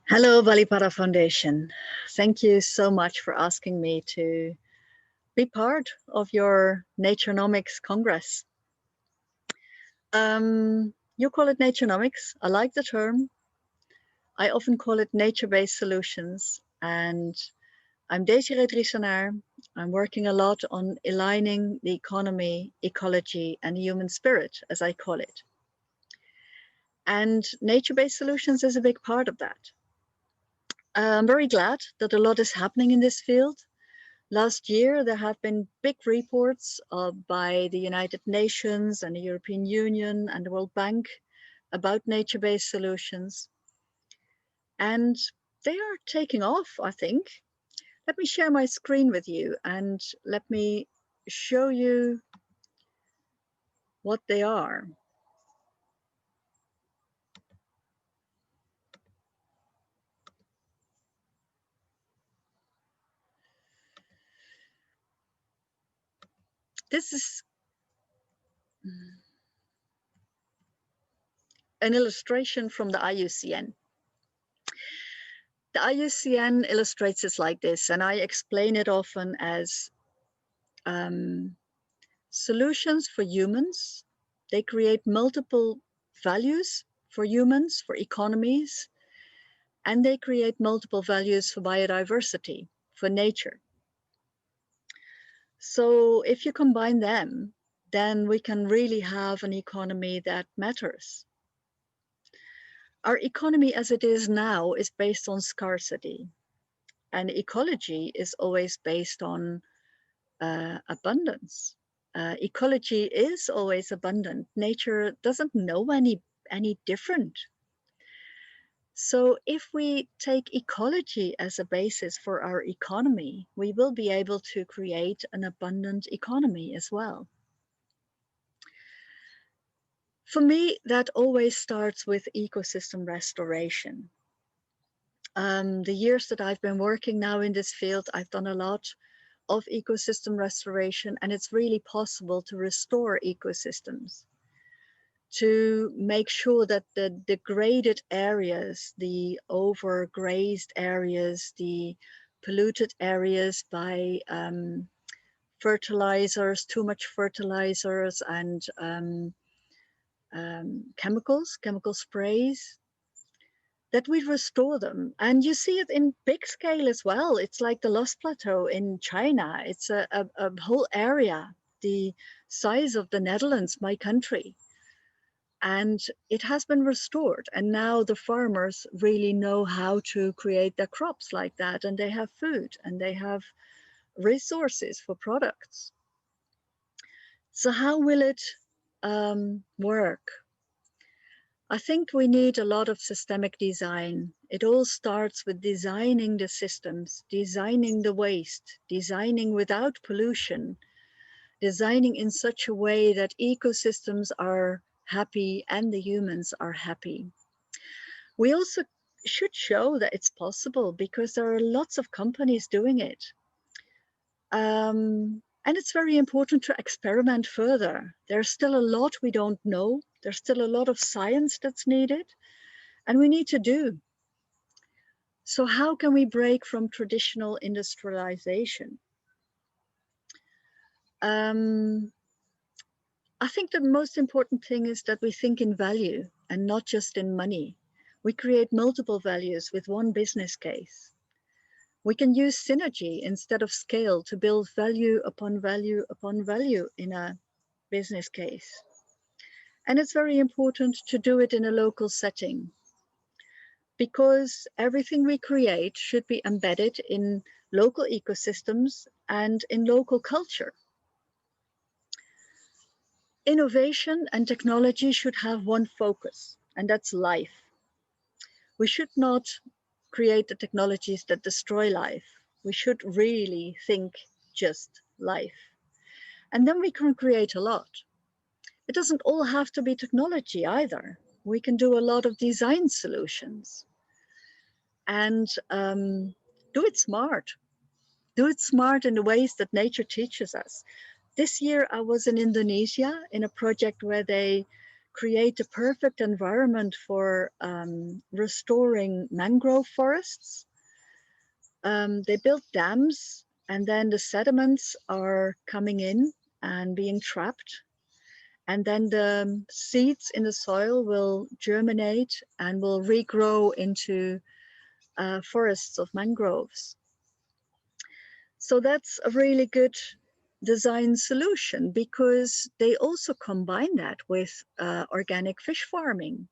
Hello, Balipara Foundation. Thank you so much for asking me to be part of your Naturenomics Congress. You call it Naturenomics. I like the term. I often call it nature-based solutions. And I'm Desiree Driesenaar. I'm working a lot on aligning the economy, ecology, and human spirit, as I call it. And nature-based solutions is a big part of that. I'm very glad that a lot is happening in this field. Last year, there have been big reports by the United Nations and the European Union and the World Bank about nature-based solutions. And they are taking off, I think. Let me share my screen with you and let me show you what they are. This is an illustration from the IUCN. The IUCN illustrates it like this, and I explain it often as solutions for humans. They create multiple values for humans, for economies, and they create multiple values for biodiversity, for nature. So if you combine them, then we can really have an economy that matters. Our economy as it is now is based on scarcity, and ecology is always based on abundance. Ecology is always abundant. Nature doesn't know any different. So if we take ecology as a basis for our economy, we will be able to create an abundant economy as well. For me, that always starts with ecosystem restoration. The years that I've been working now in this field, I've done a lot of ecosystem restoration, and it's really possible to restore ecosystems, to make sure that the degraded areas, the overgrazed areas, the polluted areas by fertilizers, too much fertilizers and chemical sprays, that we restore them. And you see it in big scale as well. It's like the Lost Plateau in China. It's a whole area, the size of the Netherlands, my country. And it has been restored. And now the farmers really know how to create their crops like that. And they have food and they have resources for products. So how will it work? I think we need a lot of systemic design. It all starts with designing the systems, designing the waste, designing without pollution, designing in such a way that ecosystems are happy and the humans are happy. We also should show that it's possible because there are lots of companies doing it. And it's very important to experiment further. There's still a lot we don't know. There's still a lot of science that's needed, and we need to do. So how can we break from traditional industrialization? I think the most important thing is that we think in value and not just in money. We create multiple values with one business case. We can use synergy instead of scale to build value upon value upon value in a business case. And it's very important to do it in a local setting, because everything we create should be embedded in local ecosystems and in local culture. Innovation and technology should have one focus, and that's life. We should not create the technologies that destroy life. We should really think just life. And then we can create a lot. It doesn't all have to be technology either. We can do a lot of design solutions and do it smart. Do it smart in the ways that nature teaches us. This year I was in Indonesia in a project where they create the perfect environment for restoring mangrove forests. They built dams, and then the sediments are coming in and being trapped. And then the seeds in the soil will germinate and will regrow into forests of mangroves. So that's a really good design solution, because they also combine that with organic fish farming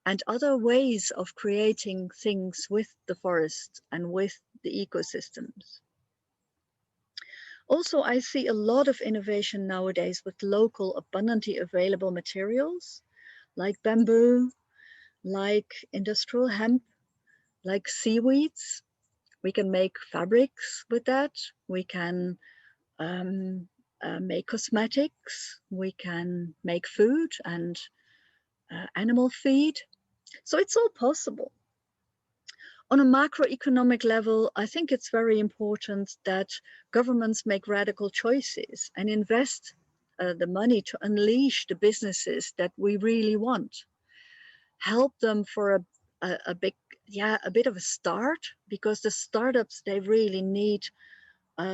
and other ways of creating things with the forest and with the ecosystems. Also, I see a lot of innovation nowadays with local, abundantly available materials like bamboo, like industrial hemp, like seaweeds. We can make fabrics with that. We can make cosmetics. We can make food and animal feed. So it's all possible. On a macroeconomic level, I think it's very important that governments make radical choices and invest the money to unleash the businesses that we really want. Help them for a bit of a start, because the startups, they really need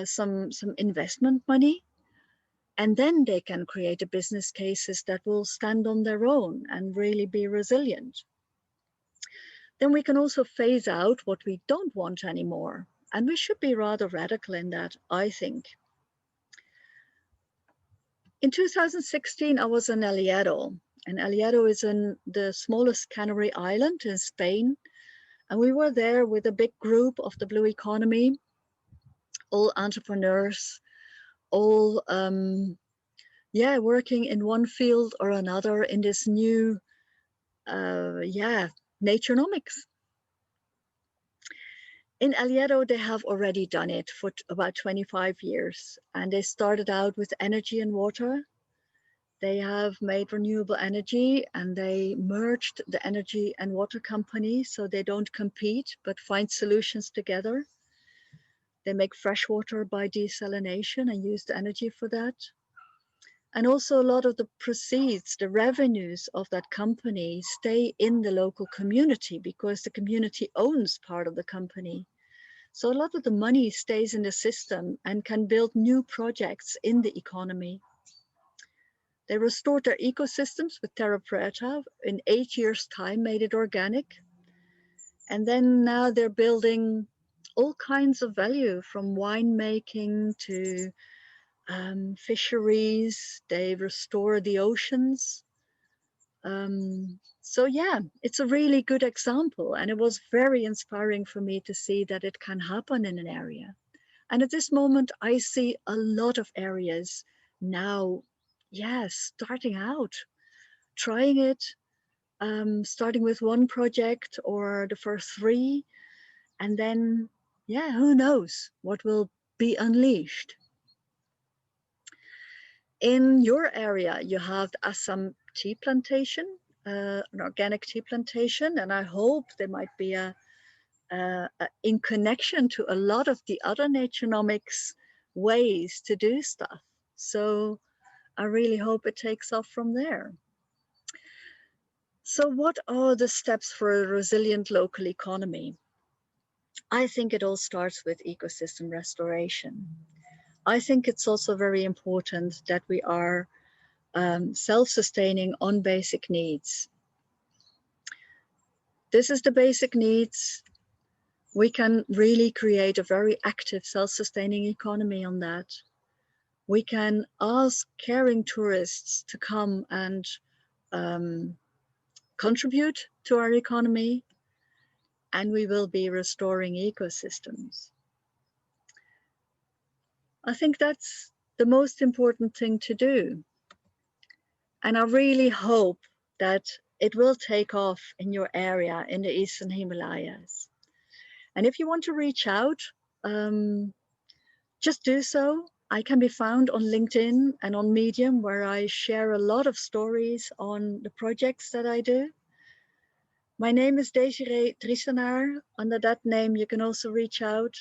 some investment money, and then they can create a business cases that will stand on their own and really be resilient. Then we can also phase out what we don't want anymore. And we should be rather radical in that, I think. In 2016, I was in El Hierro. And El Hierro is in the smallest Canary island in Spain. And we were there with a big group of the blue economy, all entrepreneurs, all working in one field or another in this new Naturenomics. In El Hierro, they have already done it for about 25 years, and they started out with energy and water. They have made renewable energy, and they merged the energy and water company so they don't compete but find solutions together. They make fresh water by desalination and use the energy for that. And also a lot of the proceeds, the revenues of that company stay in the local community because the community owns part of the company. So a lot of the money stays in the system and can build new projects in the economy. They restored their ecosystems with terra preta in 8 years' time, made it organic. And then now they're building all kinds of value, from winemaking to fisheries. They restore the oceans. So yeah, it's a really good example, and it was very inspiring for me to see that it can happen in an area. And at this moment, I see a lot of areas now, starting out, trying it, starting with one project or the first three, and then, who knows what will be unleashed. In your area, you have the Assam tea plantation, an organic tea plantation, and I hope there might be in connection to a lot of the other Naturenomics ways to do stuff. So I really hope it takes off from there. So what are the steps for a resilient local economy? I think it all starts with ecosystem restoration. I think it's also very important that we are self-sustaining on basic needs. This is the basic needs. We can really create a very active self-sustaining economy on that. We can ask caring tourists to come and contribute to our economy, and we will be restoring ecosystems. I think that's the most important thing to do. And I really hope that it will take off in your area in the Eastern Himalayas. And if you want to reach out, just do so. I can be found on LinkedIn and on Medium, where I share a lot of stories on the projects that I do. My name is Desiree Driesenaar. Under that name, you can also reach out.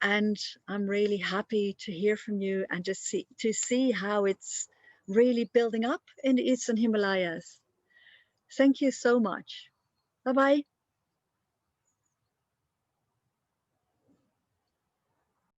And I'm really happy to hear from you and to see how it's really building up in the Eastern Himalayas. Thank you so much. Bye-bye.